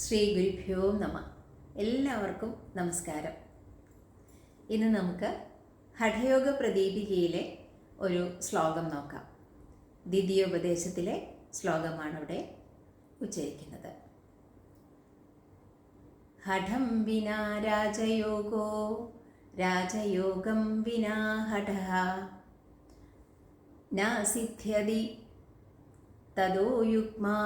ശ്രീ ഗുരുഭ്യോ നമ. എല്ലാവർക്കും നമസ്കാരം. ഇന്ന് നമുക്ക് ഹഠയോഗ പ്രദീപികയിലെ ഒരു ശ്ലോകം നോക്കാം. ദ്വിതീയോപദേശത്തിലെ ശ്ലോകമാണ് ഇവിടെ ഉച്ചരിക്കുന്നത്. ഹഠം വിനാ രാജയോഗോ രാജയോഗം വിനാ ഹഠഃ ന സിദ്ധ്യതി തദോ യുഗ്മാ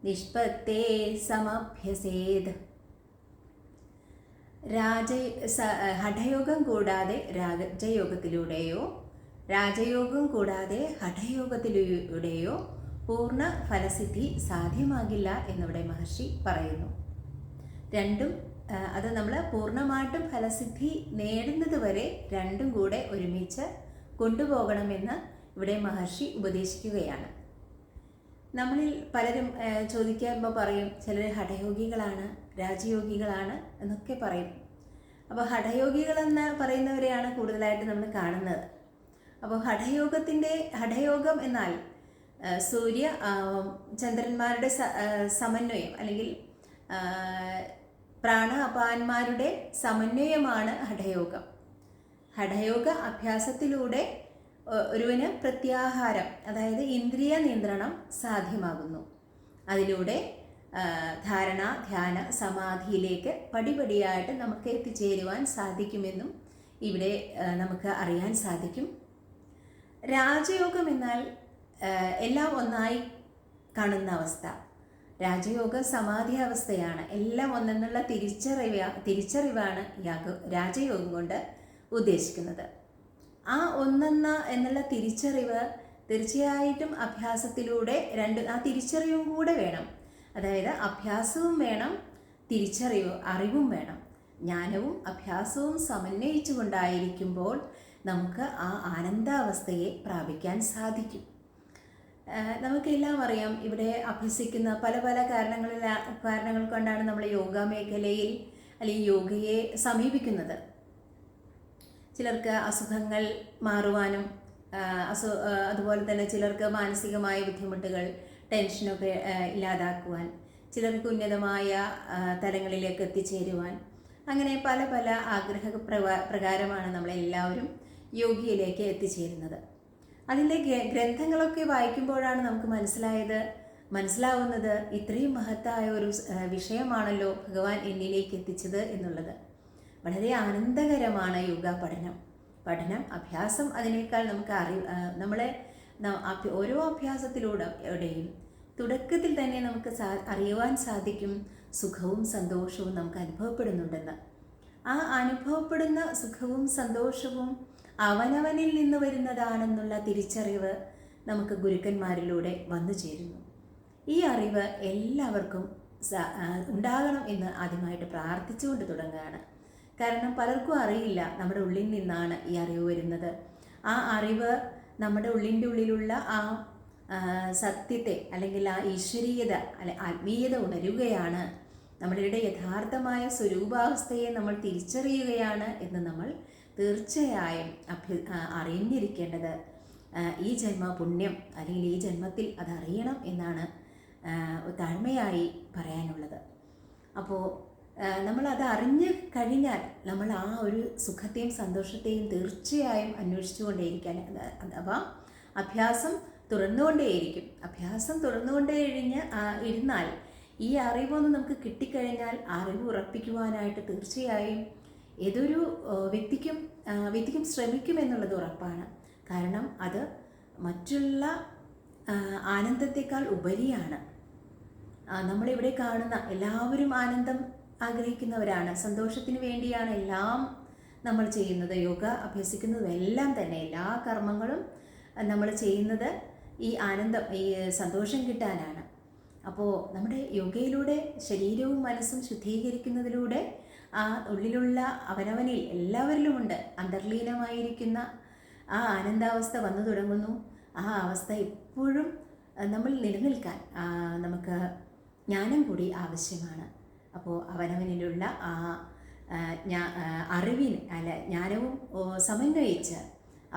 നിഷ്പത്തേ സമഭ്യസേത്. ഹഠയോഗം കൂടാതെ രാജയോഗത്തിലൂടെയോ രാജയോഗം കൂടാതെ ഹഠയോഗത്തിലൂടെയോ പൂർണ്ണ ഫലസിദ്ധി സാധ്യമാകില്ല എന്നിവിടെ മഹർഷി പറയുന്നു. രണ്ടും അത് നമ്മൾ പൂർണ്ണമായിട്ടും ഫലസിദ്ധി നേടുന്നത് വരെ രണ്ടും കൂടെ ഒരുമിച്ച് കൊണ്ടുപോകണമെന്ന് ഇവിടെ മഹർഷി ഉപദേശിക്കുകയാണ്. നമ്മളിൽ പലരും ചോദിക്കുമ്പോൾ പറയും ചിലർ ഹഠയോഗികളാണ്, രാജയോഗികളാണ് എന്നൊക്കെ പറയും. അപ്പോൾ ഹഠയോഗികളെന്ന് പറയുന്നവരെയാണ് കൂടുതലായിട്ട് നമ്മൾ കാണുന്നത്. അപ്പോൾ ഹഠയോഗം എന്നാൽ സൂര്യ ചന്ദ്രന്മാരുടെ സമന്വയം അല്ലെങ്കിൽ പ്രാണ അപാന്മാരുടെ സമന്വയമാണ് ഹഠയോഗം. ഹഠയോഗ അഭ്യാസത്തിലൂടെ ഒരുവന് പ്രത്യാഹാരം, അതായത് ഇന്ദ്രിയ നിയന്ത്രണം സാധ്യമാകുന്നു. അതിലൂടെ ധാരണ, ധ്യാന, സമാധിയിലേക്ക് പടിപടിയായിട്ട് നമുക്ക് എത്തിച്ചേരുവാൻ സാധിക്കുമെന്നും ഇവിടെ നമുക്ക് അറിയാൻ സാധിക്കും. രാജയോഗം എന്നാൽ എല്ലാം ഒന്നായി കാണുന്ന അവസ്ഥ. രാജയോഗ സമാധി അവസ്ഥയാണ്. എല്ലാം ഒന്നെന്നുള്ള തിരിച്ചറിവാണ് രാജയോഗം കൊണ്ട് ഉദ്ദേശിക്കുന്നത്. ആ ഒന്നെന്ന എന്നുള്ള തിരിച്ചറിവ് തീർച്ചയായിട്ടും അഭ്യാസത്തിലൂടെ ആ തിരിച്ചറിവും കൂടെ വേണം. അതായത് അഭ്യാസവും വേണം, അറിവും വേണം. ജ്ഞാനവും അഭ്യാസവും സമന്വയിച്ചു കൊണ്ടായിരിക്കുമ്പോൾ നമുക്ക് ആ ആനന്ദാവസ്ഥയെ പ്രാപിക്കാൻ സാധിക്കും. നമുക്കെല്ലാം അറിയാം, ഇവിടെ അഭ്യസിക്കുന്ന പല പല കാരണങ്ങൾ കൊണ്ടാണ് നമ്മൾ യോഗ മേഖലയിൽ അല്ലെങ്കിൽ യോഗയെ സമീപിക്കുന്നത്. ചിലർക്ക് അസുഖങ്ങൾ മാറുവാനും അതുപോലെ തന്നെ ചിലർക്ക് മാനസികമായ ബുദ്ധിമുട്ടുകൾ, ടെൻഷനൊക്കെ ഇല്ലാതാക്കുവാൻ, ചിലർക്ക് ഉന്നതമായ തലങ്ങളിലേക്ക് എത്തിച്ചേരുവാൻ, അങ്ങനെ പല പല പ്രകാരമാണ് നമ്മളെല്ലാവരും യോഗയിലേക്ക് എത്തിച്ചേരുന്നത്. അതിൻ്റെ ഗ്രന്ഥങ്ങളൊക്കെ വായിക്കുമ്പോഴാണ് നമുക്ക് മനസ്സിലാവുന്നത് ഇത്രയും മഹത്തായ ഒരു വിഷയമാണല്ലോ ഭഗവാൻ എന്നിലേക്ക് എത്തിച്ചത് എന്നുള്ളത്. വളരെ ആനന്ദകരമാണ് യോഗ പഠനം, അഭ്യാസം. അതിനേക്കാൾ നമുക്ക് ഓരോ അഭ്യാസത്തിലൂടെയും തുടക്കത്തിൽ തന്നെ നമുക്ക് അറിയുവാൻ സാധിക്കും സുഖവും സന്തോഷവും നമുക്ക് അനുഭവപ്പെടുന്നുണ്ടെന്ന്. ആ അനുഭവപ്പെടുന്ന സുഖവും സന്തോഷവും അവനവനിൽ നിന്ന് വരുന്നതാണെന്നുള്ള തിരിച്ചറിവ് നമുക്ക് ഗുരുക്കന്മാരിലൂടെ വന്നു ചേരുന്നു. ഈ അറിവ് എല്ലാവർക്കും ഉണ്ടാകണം എന്ന് ആദ്യമായിട്ട് പ്രാർത്ഥിച്ചുകൊണ്ട് തുടങ്ങുകയാണ്. കാരണം പലർക്കും അറിയില്ല നമ്മുടെ ഉള്ളിൽ നിന്നാണ് ഈ അറിവ് വരുന്നത്. ആ അറിവ് നമ്മുടെ ഉള്ളിൻ്റെ ഉള്ളിലുള്ള ആ സത്യത്തെ അല്ലെങ്കിൽ ആ ഈശ്വരീയത ആത്മീയത ഉണരുകയാണ്. നമ്മളുടെ യഥാർത്ഥമായ സ്വരൂപാവസ്ഥയെ നമ്മൾ തിരിച്ചറിയുകയാണ് എന്ന് നമ്മൾ തീർച്ചയായും അറിഞ്ഞിരിക്കേണ്ടത് ഈ ജന്മ പുണ്യം അല്ലെങ്കിൽ ഈ ജന്മത്തിൽ അതറിയണം എന്നാണ് താഴ്മയായി പറയാനുള്ളത്. അപ്പോൾ നമ്മളത് അറിഞ്ഞു കഴിഞ്ഞാൽ നമ്മൾ ആ ഒരു സുഖത്തെയും സന്തോഷത്തെയും തീർച്ചയായും അന്വേഷിച്ചു കൊണ്ടേയിരിക്കാൻ, അഥവാ അഭ്യാസം തുറന്നുകൊണ്ടേയിരിക്കും. അഭ്യാസം ഇരുന്നാൽ ഈ അറിവൊന്ന് നമുക്ക് കിട്ടിക്കഴിഞ്ഞാൽ അറിവ് ഉറപ്പിക്കുവാനായിട്ട് തീർച്ചയായും ഏതൊരു വ്യക്തിക്കും ശ്രമിക്കുമെന്നുള്ളത് ഉറപ്പാണ്. കാരണം അത് മറ്റുള്ള ആനന്ദത്തെക്കാൾ ഉപരിയാണ്. നമ്മളിവിടെ കാണുന്ന എല്ലാവരും ആനന്ദം ആഗ്രഹിക്കുന്നവരാണ്, സന്തോഷത്തിന് വേണ്ടിയാണ് എല്ലാം നമ്മൾ ചെയ്യുന്നത്. യോഗ അഭ്യസിക്കുന്നതും എല്ലാം തന്നെ എല്ലാ കർമ്മങ്ങളും നമ്മൾ ചെയ്യുന്നത് ഈ ആനന്ദം, ഈ സന്തോഷം കിട്ടാനാണ്. അപ്പോൾ നമ്മുടെ യോഗയിലൂടെ ശരീരവും മനസ്സും ശുദ്ധീകരിക്കുന്നതിലൂടെ ആ ഉള്ളിലുള്ള അവനവനിൽ എല്ലാവരിലുമുണ്ട് അന്തർലീനമായിരിക്കുന്ന ആ ആനന്ദാവസ്ഥ വന്നു തുടങ്ങുന്നു. ആ അവസ്ഥ എപ്പോഴും നമ്മൾ നിലനിൽക്കാൻ നമുക്ക് ജ്ഞാനം കൂടി ആവശ്യമാണ്. അപ്പോൾ അവനവനിലുള്ള ആ ജ്ഞാനവും സമന്വയിച്ച്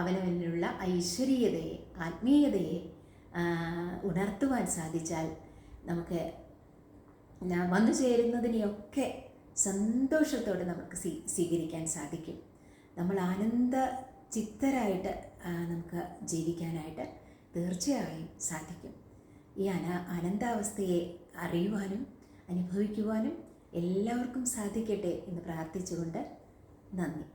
അവനവനിലുള്ള ഐശ്വര്യതയെ, ആത്മീയതയെ ഉണർത്തുവാൻ സാധിച്ചാൽ നമുക്ക് വന്നു ചേരുന്നതിനെയൊക്കെ സന്തോഷത്തോടെ നമുക്ക് സ്വീകരിക്കാൻ സാധിക്കും. നമ്മൾ ആനന്ദ ചിത്തരായിട്ട് നമുക്ക് ജീവിക്കാനായിട്ട് തീർച്ചയായും സാധിക്കും. ഈ ആനന്ദാവസ്ഥയെ അറിയുവാനും അനുഭവിക്കുവാനും എല്ലാവർക്കും സാധിക്കട്ടെ എന്ന് പ്രാർത്ഥിച്ചുകൊണ്ട് നന്ദി.